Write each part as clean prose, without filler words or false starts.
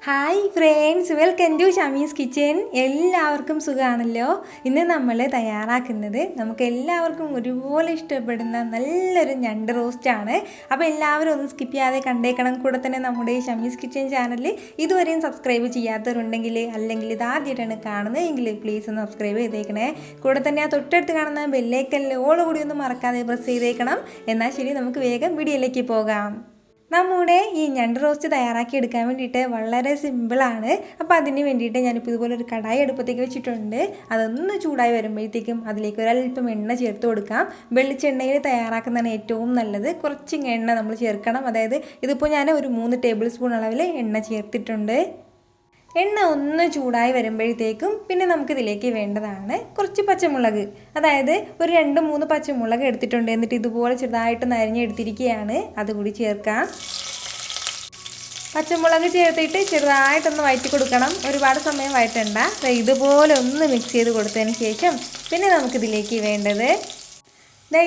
Hi friends, welcome to Shamees kitchen. എല്ലാവർക്കും സുഖമാണല്ലോ. ഇന്ന് നമ്മൾ തയ്യാറാക്കുന്നത് നമുക്ക് എല്ലാവർക്കും ഒരുപോലെ ഇഷ്ടപ്പെടുന്ന നല്ലൊരു ഞണ്ട് റോസ്റ്റാണ്. അപ്പോൾ എല്ലാവരും ഒന്ന് സ്കിപ്പ് ചെയ്യാതെ കണ്ടേക്കണം. കൂടെ തന്നെ നമ്മുടെ ഷമീസ് കിച്ചൻ ചാനൽ ഇതുവരെയും സബ്സ്ക്രൈബ് ചെയ്യാത്തവരുണ്ടെങ്കിൽ, അല്ലെങ്കിൽ ഇത് ആദ്യമായിട്ടാണ് കാണുന്നതെങ്കിൽ പ്ലീസ് ഒന്ന് സബ്സ്ക്രൈബ് ചെയ്തേക്കണേ. കൂടെ തന്നെ ആ തൊട്ടടുത്ത് കാണുന്ന ബെല്ലൈക്കനിൽ ഓൾ കൂടി ഒന്നും മറക്കാതെ പ്രസ് ചെയ്തേക്കണം. എന്നാൽ ശരി, നമുക്ക് വേഗം വീഡിയോയിലേക്ക് പോകാം. നമ്മുടെ ഈ ഞണ്ട് റോസ്റ്റ് തയ്യാറാക്കി എടുക്കാൻ വേണ്ടിയിട്ട് വളരെ സിമ്പിളാണ്. അപ്പോൾ അതിന് വേണ്ടിയിട്ട് ഞാനിപ്പോൾ ഇതുപോലെ ഒരു കടായി അടുപ്പത്തേക്ക് വെച്ചിട്ടുണ്ട്. അതൊന്ന് ചൂടായി വരുമ്പോഴത്തേക്കും അതിലേക്ക് ഒരല്പം എണ്ണ ചേർത്ത് കൊടുക്കാം. വെളിച്ചെണ്ണയിൽ തയ്യാറാക്കുന്നതാണ് ഏറ്റവും നല്ലത്. കുറച്ച് എണ്ണ നമ്മൾ ചേർക്കണം. അതായത് ഇതിപ്പോൾ ഞാൻ ഒരു 3 ടേബിൾ സ്പൂൺ അളവിൽ എണ്ണ ചേർത്തിട്ടുണ്ട്. എണ്ണ ഒന്ന് ചൂടായി വരുമ്പോഴത്തേക്കും പിന്നെ നമുക്കിതിലേക്ക് വേണ്ടതാണ് കുറച്ച് പച്ചമുളക്. അതായത് ഒരു 2-3 പച്ചമുളക് എടുത്തിട്ടുണ്ട്. എന്നിട്ട് ഇതുപോലെ ചെറുതായിട്ടൊന്ന് അരിഞ്ഞെടുത്തിരിക്കുകയാണ്. അതുകൂടി ചേർക്കാം. പച്ചമുളക് ചേർത്തിട്ട് ചെറുതായിട്ടൊന്ന് വഴറ്റി കൊടുക്കണം. ഒരുപാട് സമയം വഴറ്റണ്ട. ഇതുപോലെ ഒന്ന് മിക്സ് ചെയ്ത് കൊടുത്തതിന് ശേഷം പിന്നെ നമുക്കിതിലേക്ക് വേണ്ടത്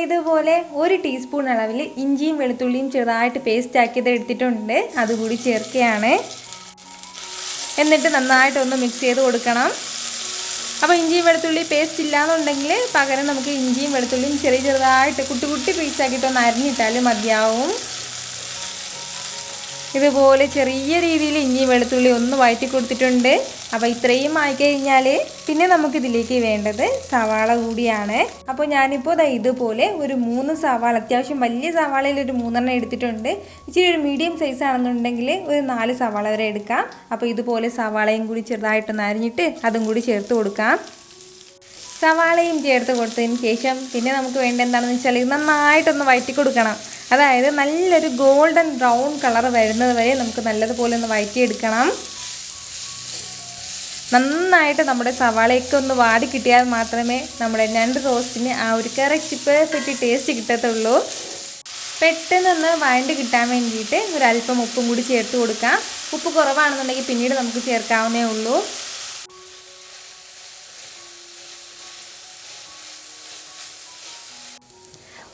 ഇതുപോലെ 1 ടീസ്പൂൺ അളവിൽ ഇഞ്ചിയും വെളുത്തുള്ളിയും ചെറുതായിട്ട് പേസ്റ്റ് ആക്കിയത് എടുത്തിട്ടുണ്ട്. അതുകൂടി ചേർക്കുകയാണ്. എന്നിട്ട് നന്നായിട്ടൊന്ന് മിക്സ് ചെയ്ത് കൊടുക്കണം. അപ്പോൾ ഇഞ്ചിയും വെളുത്തുള്ളി പേസ്റ്റ് ഇല്ലയെന്നുണ്ടെങ്കിൽ പകരം നമുക്ക് ഇഞ്ചിയും വെളുത്തുള്ളിയും ചെറുതായിട്ട് കുട്ടി പീസാക്കിയിട്ടൊന്ന് അരിഞ്ഞിട്ടാൽ മതിയാവും. ഇതുപോലെ ചെറിയ രീതിയിൽ ഇഞ്ചി വെളുത്തുള്ളി ഒന്ന് വഴറ്റി കൊടുത്തിട്ടുണ്ട്. അപ്പോൾ ഇത്രയും ആയിക്കഴിഞ്ഞാൽ പിന്നെ നമുക്കിതിലേക്ക് വേണ്ടത് സവാള കൂടിയാണ്. അപ്പോൾ ഞാനിപ്പോൾ ഇതുപോലെ ഒരു 3 സവാള, അത്യാവശ്യം വലിയ സവാളയിൽ ഒരു 3 എടുത്തിട്ടുണ്ട്. ഇച്ചിരി ഒരു മീഡിയം സൈസ് ആണെന്നുണ്ടെങ്കിൽ ഒരു 4 സവാള വരെ എടുക്കാം. അപ്പോൾ ഇതുപോലെ സവാളയും കൂടി ചെറുതായിട്ടൊന്ന് അരിഞ്ഞിട്ട് അതും കൂടി ചേർത്ത് കൊടുക്കാം. സവാളയും ചേർത്ത് കൊടുത്തതിന് ശേഷം പിന്നെ നമുക്ക് വേണ്ട എന്താണെന്ന് വെച്ചാൽ നന്നായിട്ടൊന്ന് വഴറ്റി കൊടുക്കണം. അതായത് നല്ലൊരു ഗോൾഡൻ ബ്രൗൺ കളർ വരുന്നത് വരെ നമുക്ക് നല്ലതുപോലെ ഒന്ന് വഴറ്റിയെടുക്കണം. നന്നായിട്ട് നമ്മുടെ സവാളയൊക്കെ ഒന്ന് വാടി കിട്ടിയാൽ മാത്രമേ നമ്മുടെ ഞണ്ട് റോസ്റ്റിന് ആ ഒരു കറക്റ്റ് പെർഫെക്റ്റ് ടേസ്റ്റ് കിട്ടത്തുള്ളൂ. പെട്ടെന്നൊന്ന് വഴണ്ട് കിട്ടാൻ വേണ്ടിയിട്ട് ഒരല്പം ഉപ്പും കൂടി ചേർത്ത് കൊടുക്കാം. ഉപ്പ് കുറവാണെന്നുണ്ടെങ്കിൽ പിന്നീട് നമുക്ക് ചേർക്കാവുന്നേ ഉള്ളൂ.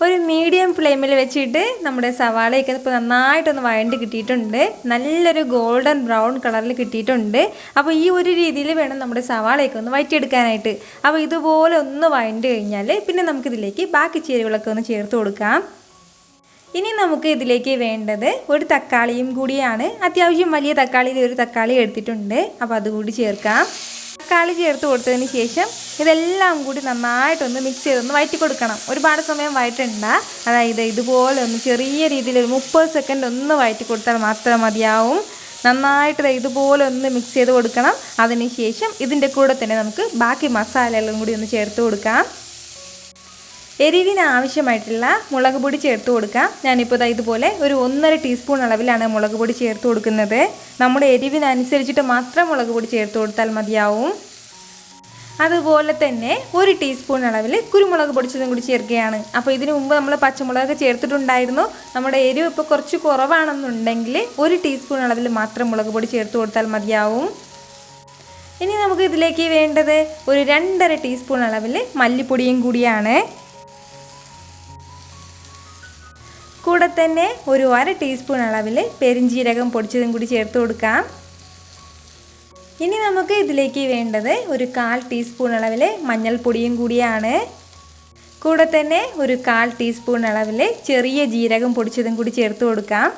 ഒരു മീഡിയം ഫ്ലെയിമിൽ വെച്ചിട്ട് നമ്മുടെ സവാളയൊക്കെ ഇപ്പോൾ നന്നായിട്ടൊന്ന് വഴണ്ട് കിട്ടിയിട്ടുണ്ട്. നല്ലൊരു ഗോൾഡൻ ബ്രൗൺ കളറിൽ കിട്ടിയിട്ടുണ്ട്. അപ്പോൾ ഈ ഒരു രീതിയിൽ വേണം നമ്മുടെ സവാളയൊക്കെ ഒന്ന് വഴറ്റിയെടുക്കാനായിട്ട്. അപ്പോൾ ഇതുപോലെ ഒന്ന് വഴണ്ട് കഴിഞ്ഞാൽ പിന്നെ നമുക്കിതിലേക്ക് ബാക്കി ചേരുവകളൊക്കെ ഒന്ന് ചേർത്ത് കൊടുക്കാം. ഇനി നമുക്ക് ഇതിലേക്ക് വേണ്ടത് ഒരു തക്കാളിയും കൂടിയാണ്. അത്യാവശ്യം വലിയ തക്കാളിയിൽ ഒരു തക്കാളി എടുത്തിട്ടുണ്ട്. അപ്പോൾ അതുകൂടി ചേർക്കാം. തക്കാളി ചേർത്ത് കൊടുത്തതിന് ശേഷം ഇതെല്ലാം കൂടി നന്നായിട്ടൊന്ന് മിക്സ് ചെയ്തൊന്ന് വഴറ്റി കൊടുക്കണം. ഒരുപാട് സമയം വഴറ്റണ്ട. അതായത് ഇതുപോലെ ഒന്ന് ചെറിയ രീതിയിൽ ഒരു 30 സെക്കൻഡ് ഒന്ന് വഴറ്റി കൊടുത്താൽ മാത്രം മതിയാവും. നന്നായിട്ട് ഇതുപോലെ ഒന്ന് മിക്സ് ചെയ്ത് കൊടുക്കണം. അതിന് ശേഷം ഇതിൻ്റെ കൂടെ തന്നെ നമുക്ക് ബാക്കി മസാലകളും കൂടി ഒന്ന് ചേർത്ത് കൊടുക്കാം. എരിവിന് ആവശ്യമായിട്ടുള്ള മുളക് പൊടി ചേർത്ത് കൊടുക്കാം. ഞാനിപ്പോൾ ഇതുപോലെ ഒരു 1.5 ടീസ്പൂൺ അളവിലാണ് മുളക് പൊടി ചേർത്ത് കൊടുക്കുന്നത്. നമ്മുടെ എരിവിനനുസരിച്ചിട്ട് മാത്രം മുളക് പൊടി ചേർത്ത് കൊടുത്താൽ മതിയാവും. അതുപോലെ തന്നെ 1 ടീസ്പൂൺ അളവിൽ കുരുമുളക് പൊടിച്ചതും കൂടി ചേർക്കുകയാണ്. അപ്പോൾ ഇതിനു മുമ്പ് നമ്മൾ പച്ചമുളക് ചേർത്തിട്ടുണ്ടായിരുന്നു. നമ്മുടെ എരിവ് ഇപ്പോൾ കുറച്ച് കുറവാണെന്നുണ്ടെങ്കിൽ 1 ടീസ്പൂൺ അളവിൽ മാത്രം മുളക് പൊടി ചേർത്ത് കൊടുത്താൽ മതിയാവും. ഇനി നമുക്ക് ഇതിലേക്ക് വേണ്ടത് ഒരു 2.5 ടീസ്പൂൺ അളവിൽ മല്ലിപ്പൊടിയും കൂടിയാണ്. കൂടെ തന്നെ ഒരു 1/2 ടീസ്പൂൺ അളവിൽ പെരിഞ്ജീരകം പൊടിച്ചതും കൂടി ചേർത്ത് കൊടുക്കാം. ഇനി നമുക്ക് ഇതിലേക്ക് വേണ്ടത് ഒരു 1/4 ടീസ്പൂൺ അളവിൽ മഞ്ഞൾപ്പൊടിയും കൂടിയാണ്. കൂടെ തന്നെ ഒരു 1/4 ടീസ്പൂൺ അളവിൽ ചെറിയ ജീരകം പൊടിച്ചതും കൂടി ചേർത്ത് കൊടുക്കാം.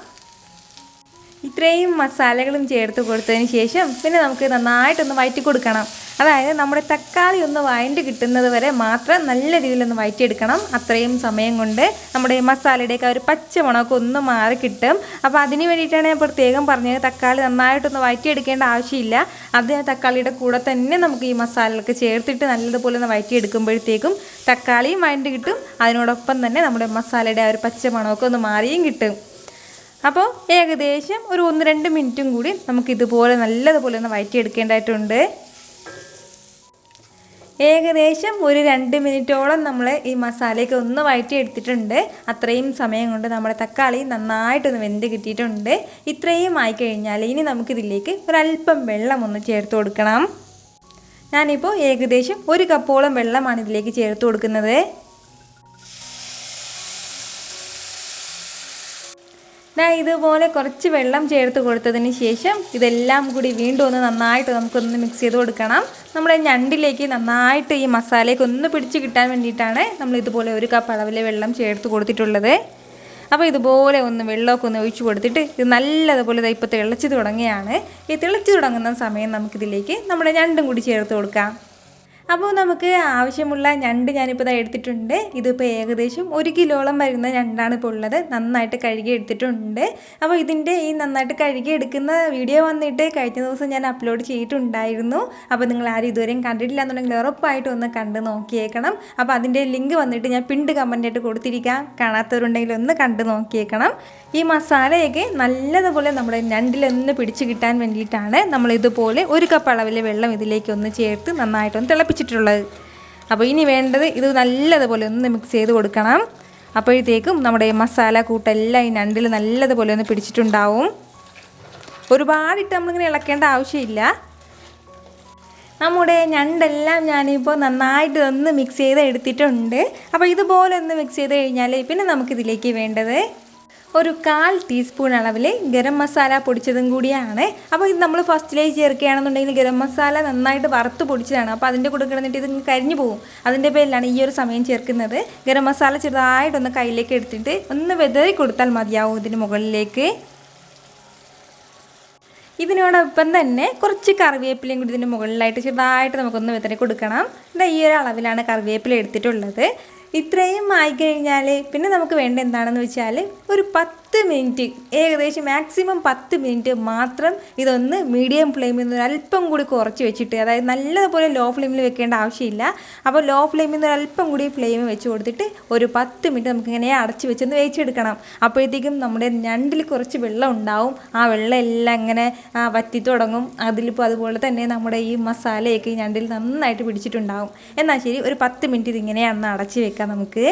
ഇത്രയും മസാലകളും ചേർത്ത് കൊടുത്തതിന് ശേഷം പിന്നെ നമുക്ക് നന്നായിട്ടൊന്ന് വഴറ്റി കൊടുക്കണം. അതായത് നമ്മുടെ തക്കാളി ഒന്ന് വഴണ്ട് കിട്ടുന്നത് വരെ മാത്രം നല്ല രീതിയിലൊന്ന് വഴറ്റിയെടുക്കണം. അത്രയും സമയം കൊണ്ട് നമ്മുടെ മസാലയുടെയൊക്കെ ഒരു പച്ചമണമൊക്കെ ഒന്ന് മാറി കിട്ടും. അപ്പോൾ അതിന് വേണ്ടിയിട്ടാണ് ഞാൻ പ്രത്യേകം പറഞ്ഞത് തക്കാളി നന്നായിട്ടൊന്ന് വഴറ്റിയെടുക്കേണ്ട ആവശ്യമില്ല. അത് തക്കാളിയുടെ കൂടെ തന്നെ നമുക്ക് ഈ മസാലകളൊക്കെ ചേർത്തിട്ട് നല്ലതുപോലെ ഒന്ന് വഴറ്റിയെടുക്കുമ്പോഴത്തേക്കും തക്കാളിയും വഴണ്ട് കിട്ടും. അതിനോടൊപ്പം തന്നെ നമ്മുടെ മസാലയുടെ ആ ഒരു പച്ചമണമൊക്കെ ഒന്ന് മാറിയും കിട്ടും. അപ്പോൾ ഏകദേശം ഒരു 1-2 മിനിറ്റും കൂടി നമുക്കിതുപോലെ നല്ലതുപോലെ ഒന്ന് വഴറ്റിയെടുക്കേണ്ടതായിട്ടുണ്ട്. ഏകദേശം ഒരു 2 മിനിറ്റോളം നമ്മൾ ഈ മസാലയൊക്കെ ഒന്ന് വഴറ്റിയെടുത്തിട്ടുണ്ട്. അത്രയും സമയം കൊണ്ട് നമ്മുടെ തക്കാളി നന്നായിട്ടൊന്ന് വെന്ത് കിട്ടിയിട്ടുണ്ട്. ഇത്രയും ആയിക്കഴിഞ്ഞാൽ ഇനി നമുക്കിതിലേക്ക് ഒരല്പം വെള്ളം ഒന്ന് ചേർത്ത് കൊടുക്കണം. ഞാനിപ്പോൾ ഏകദേശം 1 കപ്പോളം വെള്ളമാണ് ഇതിലേക്ക് ചേർത്ത് കൊടുക്കുന്നത്. ഇതുപോലെ കുറച്ച് വെള്ളം ചേർത്ത് കൊടുത്തതിന് ശേഷം ഇതെല്ലാം കൂടി വീണ്ടും ഒന്ന് നന്നായിട്ട് നമുക്കൊന്ന് മിക്സ് ചെയ്ത് കൊടുക്കണം. നമ്മുടെ ഞണ്ടിലേക്ക് നന്നായിട്ട് ഈ മസാലയൊക്കെ ഒന്ന് പിടിച്ച് കിട്ടാൻ വേണ്ടിയിട്ടാണ് നമ്മൾ ഇതുപോലെ 1 കപ്പ് അളവിൽ വെള്ളം ചേർത്ത് കൊടുത്തിട്ടുള്ളത്. അപ്പോൾ ഇതുപോലെ ഒന്ന് വെള്ളമൊക്കെ ഒന്ന് ഒഴിച്ച് കൊടുത്തിട്ട് ഇത് നല്ലതുപോലെ ഇപ്പോൾ തിളച്ച് തുടങ്ങുകയാണ്. ഈ തിളച്ച് തുടങ്ങുന്ന സമയം നമുക്കിതിലേക്ക് നമ്മുടെ ഞണ്ടും കൂടി ചേർത്ത് കൊടുക്കാം. അപ്പോൾ നമുക്ക് ആവശ്യമുള്ള ഞണ്ട് ഞാനിപ്പോൾ എടുത്തിട്ടുണ്ട്. ഇതിപ്പോൾ ഏകദേശം 1 കിലോളം വരുന്ന ഞണ്ടാണ് ഇപ്പോൾ ഉള്ളത്. നന്നായിട്ട് കഴുകി എടുത്തിട്ടുണ്ട്. അപ്പോൾ ഇതിൻ്റെ ഈ നന്നായിട്ട് കഴുകി എടുക്കുന്ന വീഡിയോ വന്നിട്ട് കഴിഞ്ഞ ദിവസം ഞാൻ അപ്ലോഡ് ചെയ്തിട്ടുണ്ടായിരുന്നു. അപ്പോൾ നിങ്ങൾ ആരും ഇതുവരെയും കണ്ടിട്ടില്ല എന്നുണ്ടെങ്കിൽ ഉറപ്പായിട്ടും ഒന്ന് കണ്ട് നോക്കിയേക്കണം. അപ്പോൾ അതിൻ്റെ ലിങ്ക് വന്നിട്ട് ഞാൻ പിണ്ട് കമൻ്റായിട്ട് കൊടുത്തിരിക്കാം. കാണാത്തവരുണ്ടെങ്കിൽ ഒന്ന് കണ്ട് നോക്കിയേക്കണം. ഈ മസാലയൊക്കെ നല്ലതുപോലെ നമ്മുടെ ഞണ്ടിലൊന്ന് പിടിച്ച് കിട്ടാൻ വേണ്ടിയിട്ടാണ് നമ്മൾ ഇതുപോലെ 1 കപ്പ് അളവിൽ വെള്ളം ഇതിലേക്ക് ഒന്ന് ചേർത്ത് നന്നായിട്ടൊന്ന് തിളപ്പിച്ചിട്ടുള്ളത്. അപ്പോൾ ഇനി വേണ്ടത് ഇത് നല്ലതുപോലെ ഒന്ന് മിക്സ് ചെയ്ത് കൊടുക്കണം. അപ്പോഴത്തേക്കും നമ്മുടെ മസാല കൂട്ടെല്ലാം ഈ ഞണ്ടിൽ നല്ലതുപോലെ ഒന്ന് പിടിച്ചിട്ടുണ്ടാവും. ഒരുപാടിട്ട് നമ്മളിങ്ങനെ ഇളക്കേണ്ട ആവശ്യമില്ല. നമ്മുടെ ഞണ്ടെല്ലാം ഞാനിപ്പോൾ നന്നായിട്ട് ഒന്ന് മിക്സ് ചെയ്ത് എടുത്തിട്ടുണ്ട്. അപ്പോൾ ഇതുപോലെ ഒന്ന് മിക്സ് ചെയ്ത് കഴിഞ്ഞാൽ പിന്നെ നമുക്കിതിലേക്ക് വേണ്ടത് 1/4 ടീസ്പൂൺ അളവിൽ ഗരം മസാല പൊടിച്ചതും കൂടിയാണ്. അപ്പോൾ ഇത് നമ്മൾ ഫസ്റ്റിലേക്ക് ചേർക്കുകയാണെന്നുണ്ടെങ്കിൽ ഗരം മസാല നന്നായിട്ട് വറുത്ത് പൊടിച്ചതാണ്. അപ്പോൾ അതിൻ്റെ കൂടെ കിടന്നിട്ട് ഇത് കരിഞ്ഞു പോകും. അതിൻ്റെ പേരിലാണ് ഈ ഒരു സമയം ചേർക്കുന്നത്. ഗരം മസാല ചെറുതായിട്ടൊന്ന് കയ്യിലേക്ക് എടുത്തിട്ട് ഒന്ന് വെതറി കൊടുത്താൽ മതിയാവും ഇതിന് മുകളിലേക്ക്. ഇതിനോടൊപ്പം തന്നെ കുറച്ച് കറിവേപ്പിലയും കൂടി ഇതിൻ്റെ മുകളിലായിട്ട് ചെറുതായിട്ട് നമുക്കൊന്ന് വെതറി കൊടുക്കണം. ഈ ഒരു അളവിലാണ് കറിവേപ്പില എടുത്തിട്ടുള്ളത്. ഇത്രയും ആയിക്കഴിഞ്ഞാൽ പിന്നെ നമുക്ക് വേണ്ട എന്താണെന്ന് വെച്ചാൽ ഒരു 10 മിനിറ്റ്, ഏകദേശം മാക്സിമം 10 മിനിറ്റ് മാത്രം ഇതൊന്ന് മീഡിയം ഫ്ലെയിമിൽ നിന്ന് ഒരല്പം കൂടി കുറച്ച് വെച്ചിട്ട്, അതായത് നല്ലതുപോലെ ലോ ഫ്ലെയിമിൽ വെക്കേണ്ട ആവശ്യമില്ല. അപ്പോൾ ലോ ഫ്ലെയിമിൽ നിന്ന് ഒരല്പം കൂടി ഫ്ലെയിം വെച്ച് കൊടുത്തിട്ട് ഒരു 10 മിനിറ്റ് നമുക്കിങ്ങനെ അടച്ച് വെച്ചൊന്ന് വേവിച്ചെടുക്കണം. അപ്പോഴത്തേക്കും നമ്മുടെ ഞണ്ടിൽ കുറച്ച് വെള്ളം ഉണ്ടാവും. ആ വെള്ളം എല്ലാം ഇങ്ങനെ വറ്റി തുടങ്ങും. അതിലിപ്പോൾ അതുപോലെ തന്നെ നമ്മുടെ ഈ മസാലയൊക്കെ ഈ ഞണ്ടിൽ നന്നായിട്ട് പിടിച്ചിട്ടുണ്ടാവും. എന്നാൽ ശരി, ഒരു 10 മിനിറ്റ് ഇതിങ്ങനെയാണ് അടച്ച് വെക്കാം നമുക്ക്.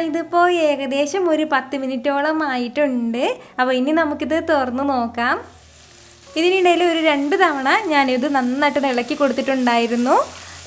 ഇതിപ്പോൾ ഏകദേശം ഒരു 10 മിനിറ്റോളം ആയിട്ടുണ്ട്. അപ്പോൾ ഇനി നമുക്കിത് തുറന്ന് നോക്കാം. ഇതിനിടയിൽ ഒരു 2 തവണ ഞാനിത് നന്നായിട്ട് ഇളക്കി കൊടുത്തിട്ടുണ്ടായിരുന്നു.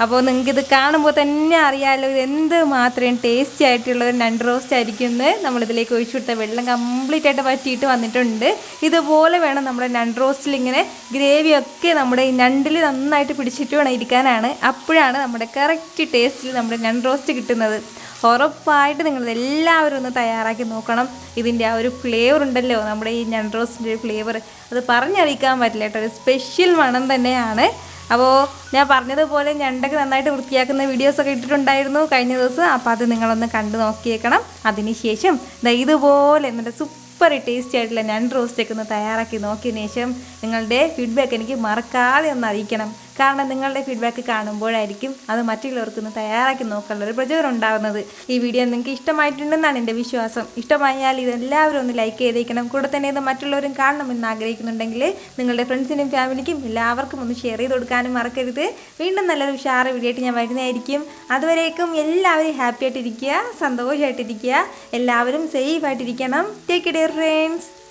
അപ്പോൾ നിങ്ങൾക്കിത് കാണുമ്പോൾ തന്നെ അറിയാമല്ലോ ഇത് എന്ത് മാത്രം ടേസ്റ്റി ആയിട്ടുള്ള ഒരു ഞണ്ട് റോസ്റ്റ് ആയിരിക്കും എന്ന്. നമ്മളിതിലേക്ക് ഒഴിച്ചു കൊടുത്ത വെള്ളം കംപ്ലീറ്റ് ആയിട്ട് വറ്റിയിട്ട് വന്നിട്ടുണ്ട്. ഇതുപോലെ വേണം നമ്മുടെ ഞണ്ട് റോസ്റ്റിൽ ഇങ്ങനെ ഗ്രേവിയൊക്കെ നമ്മുടെ ഈ ഞണ്ടിൽ നന്നായിട്ട് പിടിച്ചിട്ട് വേണം ഇരിക്കാനാണ്. അപ്പോഴാണ് നമ്മുടെ കറക്റ്റ് ടേസ്റ്റിൽ നമ്മുടെ ഞണ്ട് റോസ്റ്റ് കിട്ടുന്നത്. ഉറപ്പായിട്ട് നിങ്ങളെല്ലാവരും ഒന്ന് തയ്യാറാക്കി നോക്കണം. ഇതിൻ്റെ ആ ഒരു ഫ്ലേവർ ഉണ്ടല്ലോ, നമ്മുടെ ഈ ഞണ്ട് റോസ്റ്റിൻ്റെ ഫ്ലേവർ, അത് പറഞ്ഞറിയിക്കാൻ പറ്റില്ല കേട്ടോ. ഒരു സ്പെഷ്യൽ മണം തന്നെയാണ്. അപ്പോൾ ഞാൻ പറഞ്ഞതുപോലെ ഞണ്ടൊക്കെ നന്നായിട്ട് വൃത്തിയാക്കുന്ന വീഡിയോസൊക്കെ ഇട്ടിട്ടുണ്ടായിരുന്നു കഴിഞ്ഞ ദിവസം. അപ്പോൾ അത് നിങ്ങളൊന്ന് കണ്ടു നോക്കിയേക്കണം. അതിനുശേഷം ഇതുപോലെ എന്നിട്ട് സൂപ്പർ ടേസ്റ്റി ആയിട്ടുള്ള ഞണ്ട് റോസ്റ്റൊക്കെ ഒന്ന് തയ്യാറാക്കി നോക്കിയതിന് ശേഷം നിങ്ങളുടെ ഫീഡ്ബാക്ക് എനിക്ക് മറക്കാതെ ഒന്ന് അറിയിക്കണം. കാരണം നിങ്ങളുടെ ഫീഡ്ബാക്ക് കാണുമ്പോഴായിരിക്കും അത് മറ്റുള്ളവർക്കൊന്ന് തയ്യാറാക്കി നോക്കാനുള്ള ഒരു പ്രചോദനം ഉണ്ടാകുന്നത്. ഈ വീഡിയോ നിങ്ങൾക്ക് ഇഷ്ടമായിട്ടുണ്ടെന്നാണ് എൻ്റെ വിശ്വാസം. ഇഷ്ടമായാൽ ഇതെല്ലാവരും ഒന്ന് ലൈക്ക് ചെയ്തേക്കണം. കൂടെ തന്നെ ഇത് മറ്റുള്ളവരും കാണണമെന്ന് ആഗ്രഹിക്കുന്നുണ്ടെങ്കിൽ നിങ്ങളുടെ ഫ്രണ്ട്സിനും ഫാമിലിക്കും എല്ലാവർക്കും ഒന്ന് ഷെയർ ചെയ്ത് കൊടുക്കാനും മറക്കരുത്. വീണ്ടും നല്ലൊരു ഉഷാറ് വീഡിയോ ആയിട്ട് ഞാൻ വരുന്നതായിരിക്കും. അതുവരേക്കും എല്ലാവരും ഹാപ്പി ആയിട്ടിരിക്കുക, സന്തോഷമായിട്ടിരിക്കുക, എല്ലാവരും സേഫ് ആയിട്ടിരിക്കണം. Take care friends.